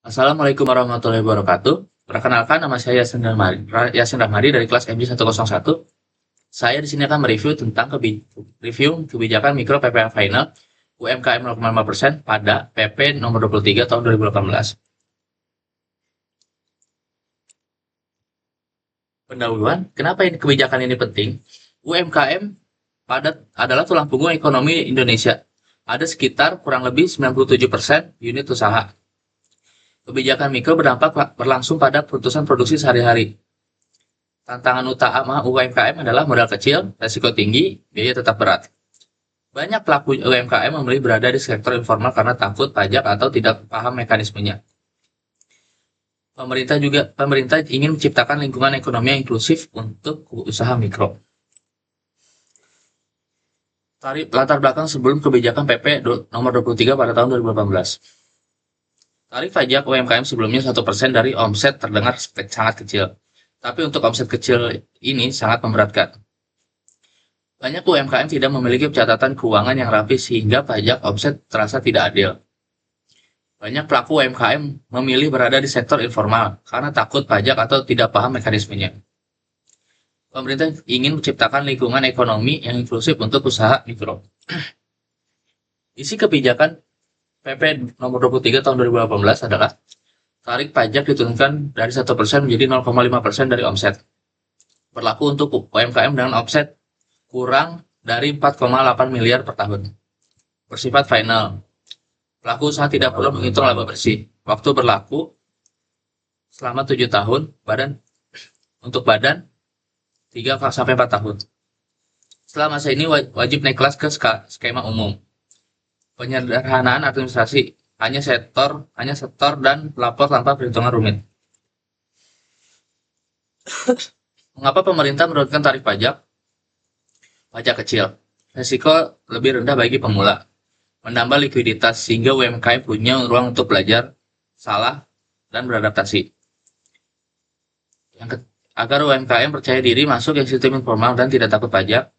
Assalamualaikum warahmatullahi wabarakatuh. Perkenalkan, nama saya Yasin Rahmadi dari kelas MJ 101. Saya di sini akan mereview tentang review kebijakan mikro PPh final UMKM 0,5% pada PP nomor 23 tahun 2018. Pendahuluan, kenapa kebijakan ini penting? UMKM adalah tulang punggung ekonomi Indonesia. Ada sekitar kurang lebih 97% unit usaha. Kebijakan mikro berdampak berlangsung pada putusan produksi sehari-hari. Tantangan utama UMKM adalah modal kecil, resiko tinggi, biaya tetap berat. Banyak pelaku UMKM memilih berada di sektor informal karena takut pajak atau tidak paham mekanismenya. Pemerintah ingin menciptakan lingkungan ekonomi yang inklusif untuk usaha mikro. Latar belakang sebelum kebijakan PP nomor 23 pada tahun 2018. Tarif pajak UMKM sebelumnya 1% dari omset terdengar sangat kecil. Tapi untuk omset kecil ini sangat memberatkan. Banyak UMKM tidak memiliki pencatatan keuangan yang rapi sehingga pajak omset terasa tidak adil. Banyak pelaku UMKM memilih berada di sektor informal karena takut pajak atau tidak paham mekanismenya. Pemerintah ingin menciptakan lingkungan ekonomi yang inklusif untuk usaha mikro. Isi kebijakan PP nomor 23 tahun 2018 adalah tarif pajak diturunkan dari 1% menjadi 0,5% dari omset. Berlaku untuk UMKM dengan omset kurang dari 4,8 miliar per tahun. Bersifat final. Pelaku usaha tidak perlu menghitung laba bersih. Waktu berlaku selama 7 tahun, untuk badan 3-4 tahun. Setelah masa ini wajib naik kelas ke skema umum. Penyederhanaan administrasi, hanya setor dan lapor tanpa perhitungan rumit. Mengapa pemerintah menurunkan tarif pajak? Pajak kecil, risiko lebih rendah bagi pemula, menambah likuiditas sehingga UMKM punya ruang untuk belajar, salah, dan beradaptasi. Agar UMKM percaya diri masuk ke sistem informal dan tidak takut pajak,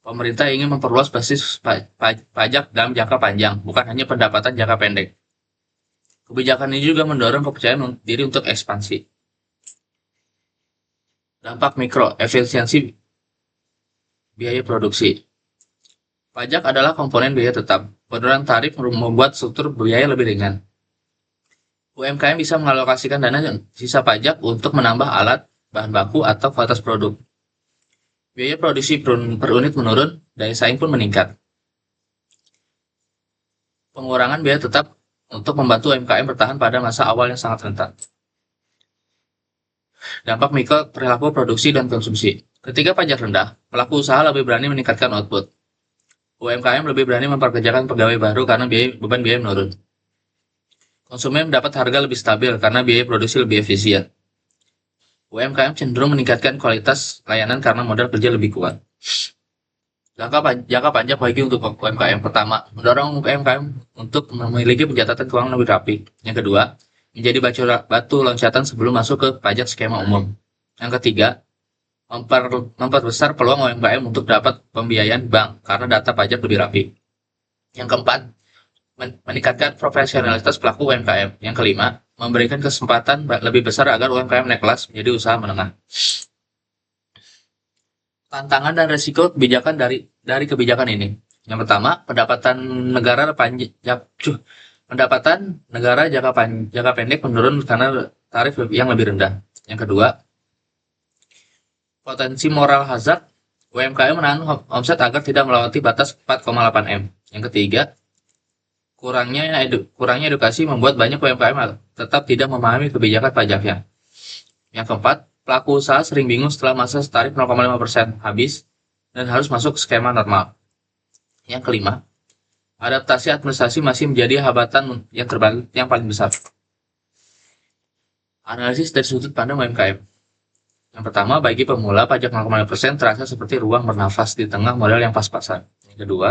pemerintah ingin memperluas basis pajak dalam jangka panjang, bukan hanya pendapatan jangka pendek. Kebijakan ini juga mendorong kepercayaan diri untuk ekspansi. Dampak mikro, efisiensi biaya produksi. Pajak adalah komponen biaya tetap. Penurunan tarif membuat struktur biaya lebih ringan. UMKM bisa mengalokasikan dana sisa pajak untuk menambah alat, bahan baku, atau kualitas produk. Biaya produksi per unit menurun, daya saing pun meningkat. Pengurangan biaya tetap untuk membantu UMKM bertahan pada masa awal yang sangat rentan. Dampak mikro perilaku produksi dan konsumsi. Ketika pajak rendah, pelaku usaha lebih berani meningkatkan output. UMKM lebih berani memperkerjakan pegawai baru karena beban biaya menurun. Konsumen mendapat harga lebih stabil karena biaya produksi lebih efisien. UMKM cenderung meningkatkan kualitas layanan karena modal kerja lebih kuat. Jangka panjang bagi untuk UMKM. Pertama, mendorong UMKM untuk memiliki pencatatan keuangan lebih rapi. Yang kedua, menjadi batu loncatan sebelum masuk ke pajak skema umum. Yang ketiga, memperbesar peluang UMKM untuk dapat pembiayaan bank karena data pajak lebih rapi. Yang keempat, meningkatkan profesionalitas pelaku UMKM. Yang kelima, memberikan kesempatan lebih besar agar UMKM naik kelas menjadi usaha menengah. Tantangan dan resiko kebijakan dari kebijakan ini. Yang pertama, pendapatan negara jangka pendek menurun karena tarif yang lebih rendah. Yang kedua, potensi moral hazard, UMKM menahan omset agar tidak melewati batas 4,8 M. Yang ketiga, kurangnya edukasi membuat banyak UMKM tetap tidak memahami kebijakan pajaknya. Yang keempat, pelaku usaha sering bingung setelah masa tarif 0,5% habis dan harus masuk ke skema normal. Yang kelima, adaptasi administrasi masih menjadi hambatan yang paling besar. Analisis dari sudut pandang UMKM. Yang pertama, bagi pemula, pajak 0,5% terasa seperti ruang bernafas di tengah modal yang pas-pasan. Yang kedua,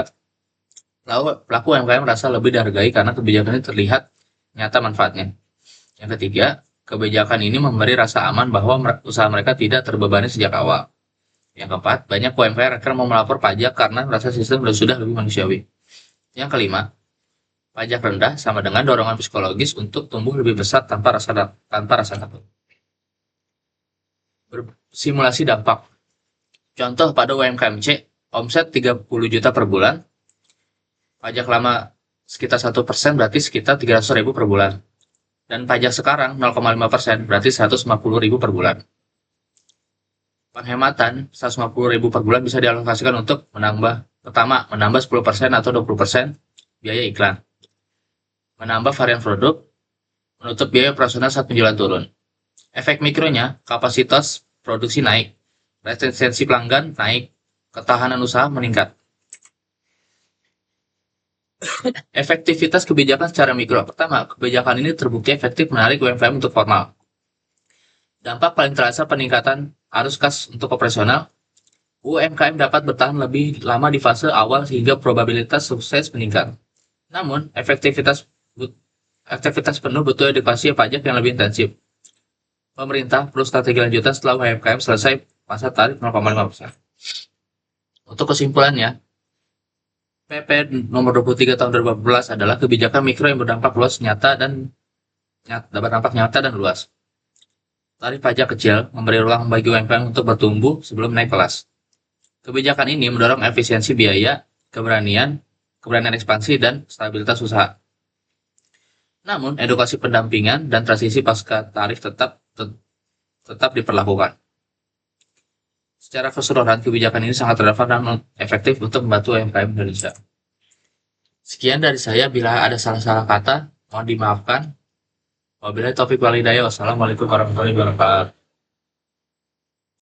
pelaku UMKM merasa lebih dihargai karena kebijakan ini terlihat nyata manfaatnya. Yang ketiga, kebijakan ini memberi rasa aman bahwa usaha mereka tidak terbebani sejak awal. Yang keempat, banyak UMKM akan mau melapor pajak karena merasa sistem sudah lebih manusiawi. Yang kelima, Pajak rendah sama dengan dorongan psikologis untuk tumbuh lebih besar tanpa rasa takut. Simulasi dampak. Contoh pada UMKM C, omset 30 juta per bulan, pajak lama sekitar 1% berarti sekitar 300.000 per bulan. Dan pajak sekarang 0,5% berarti 150.000 per bulan. Penghematan 150.000 per bulan bisa dialokasikan untuk menambah 10% atau 20% biaya iklan, menambah varian produk, menutup biaya operasional saat penjualan turun. Efek mikronya, kapasitas produksi naik, retensi pelanggan naik, ketahanan usaha meningkat. Efektivitas kebijakan secara mikro. Pertama, kebijakan ini terbukti efektif menarik UMKM untuk formal. Dampak paling terasa peningkatan arus kas untuk operasional. UMKM dapat bertahan lebih lama di fase awal sehingga probabilitas sukses meningkat. Namun, aktivitas penuh butuh edukasi pajak yang lebih intensif. Pemerintah perlu strategi lanjutan setelah UMKM selesai masa tarif 0,5%. Untuk kesimpulannya, PP nomor 23 tahun 2014 adalah kebijakan mikro yang berdampak luas berdampak nyata dan luas. Tarif pajak kecil memberi ruang bagi UMKM untuk bertumbuh sebelum naik kelas. Kebijakan ini mendorong efisiensi biaya, keberanian ekspansi, dan stabilitas usaha. Namun, edukasi pendampingan dan transisi pasca tarif tetap diperlakukan. Secara keseluruhan, kebijakan ini sangat relevan dan efektif untuk membantu UMKM Indonesia. Sekian dari saya, bila ada salah-salah kata, mohon dimaafkan. Wabillahi taufiq wal hidayah. Wassalamualaikum warahmatullahi wabarakatuh.